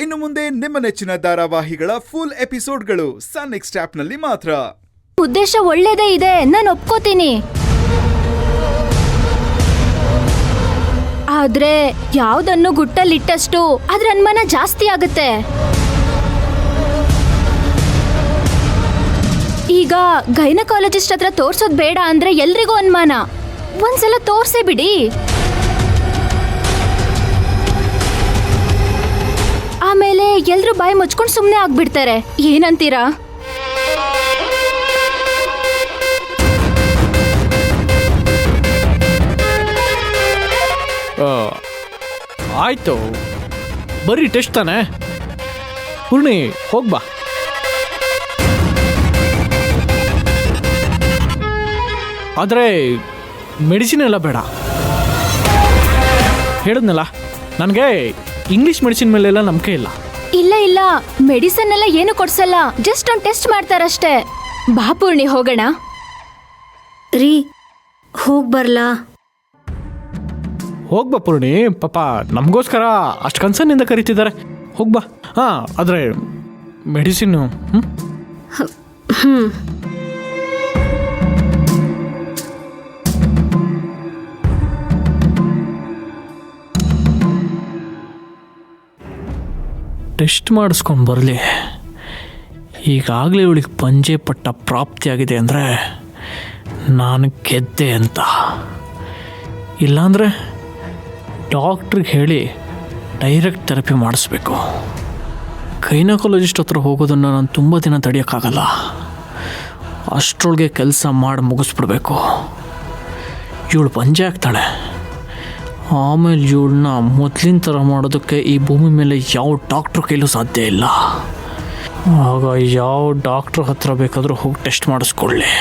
ಇನ್ನು ಮುಂದೆ ನಿಮ್ಮ ನೆಚ್ಚಿನ ಧಾರಾವಾಹಿಗಳ ಫುಲ್ ಎಪಿಸೋಡ್ಗಳು ಸನ್ ನೆಕ್ಸ್ಟ್ ಆಪ್ನಲ್ಲಿ ಮಾತ್ರ. ಉದ್ದೇಶ ಒಳ್ಳೇದೇ ಇದೆ, ನಾನು ಒಪ್ಕೋತೀನಿ. ಆದ್ರೆ ಯಾವ್ದನ್ನು ಗುಟ್ಟಲ್ಲಿಟ್ಟಷ್ಟು ಅದ್ರ ಅನುಮಾನ ಜಾಸ್ತಿ ಆಗುತ್ತೆ. ಈಗ ಗೈನಕಾಲಜಿಸ್ಟ್ ಹತ್ರ ತೋರ್ಸೋದ್ ಬೇಡ ಅಂದ್ರೆ ಎಲ್ರಿಗೂ ಅನುಮಾನ. ಒಂದ್ಸಲ ತೋರ್ಸೇ ಬಿಡಿ. ಆಮೇಲೆ ಎಲ್ರು ಬಾಯಿ ಮುಚ್ಕೊಂಡು ಸುಮ್ಮನೆ ಆಗ್ಬಿಡ್ತಾರೆ. ಏನಂತೀರಾ? ಆಯ್ತು, ಬರೀ ಟೆಸ್ಟ್ ತಾನೆ. ಪೂರ್ಣಿ ಹೋಗ್ಬಾ. ಆದರೆ ಮೆಡಿಸಿನ್ ಎಲ್ಲ ಬೇಡ. ಹೇಳಿದ್ನಲ್ಲ, ನನಗೆ ಇಂಗ್ಲೀಷ್ ಮೆಡಿಸಿನ್ ಮೇಲೆಲ್ಲ ನಂಬಿಕೆ ಇಲ್ಲ. ಇಲ್ಲ ಇಲ್ಲ, ಮೆಡಿಸನ್ ಎಲ್ಲ ಏನು ಕೊಡ್ಸಲ್ಲ, ಜಸ್ಟ್ ಒಂದು ಟೆಸ್ಟ್ ಮಾಡ್ತಾರಷ್ಟೇ. ಬಾ ಪೂರ್ಣಿ, ಹೋಗೋಣ. ರೀ, ಹೋಗ್ಬರ್ಲಾ? ಹೋಗ್ಬಾ ಪೂರ್ಣಿ, ಪಾಪ ನಮಗೋಸ್ಕರ ಅಷ್ಟು ಕನ್ಸರ್ನಿಂದ ಕರೀತಿದ್ದಾರೆ. ಹೋಗ್ಬಾ. ಹಾಂ, ಆದರೆ ಮೆಡಿಸಿನ್ನು ಟೆಸ್ಟ್ ಮಾಡಿಸ್ಕೊಂಡು ಬರಲಿ. ಈಗಾಗಲೇ ಇವಳಿಗೆ ಪಂಜೆ ಪಟ್ಟ ಪ್ರಾಪ್ತಿಯಾಗಿದೆ ಅಂದರೆ ನಾನು ಗೆದ್ದೆ ಅಂತ. ಇಲ್ಲಾಂದರೆ ಡಾಕ್ಟ್ರಿಗೆ ಹೇಳಿ ಡೈರೆಕ್ಟ್ ಥೆರಪಿ ಮಾಡಿಸ್ಬೇಕು. ಗೈನಕಾಲಜಿಸ್ಟ್ ಹತ್ರ ಹೋಗೋದನ್ನು ನಾನು ತುಂಬ ದಿನ ತಡೆಯೋಕ್ಕಾಗಲ್ಲ. ಅಷ್ಟರೊಳಗೆ ಕೆಲಸ ಮಾಡಿ ಮುಗಿಸ್ಬಿಡ್ಬೇಕು. ಇವಳು ಪಂಜೆ ಆಗ್ತಾಳೆ, ಆಮೇಲೆ ಇವಳನ್ನ ಮೊದಲಿನ ಥರ ಮಾಡೋದಕ್ಕೆ ಈ ಭೂಮಿ ಮೇಲೆ ಯಾವ ಡಾಕ್ಟ್ರ್ ಕೈಲೂ ಸಾಧ್ಯ ಇಲ್ಲ. ಆಗ ಯಾವ ಡಾಕ್ಟ್ರ್ ಹತ್ರ ಬೇಕಾದರೂ ಹೋಗಿ ಟೆಸ್ಟ್ ಮಾಡಿಸ್ಕೊಳ್ಳಿ.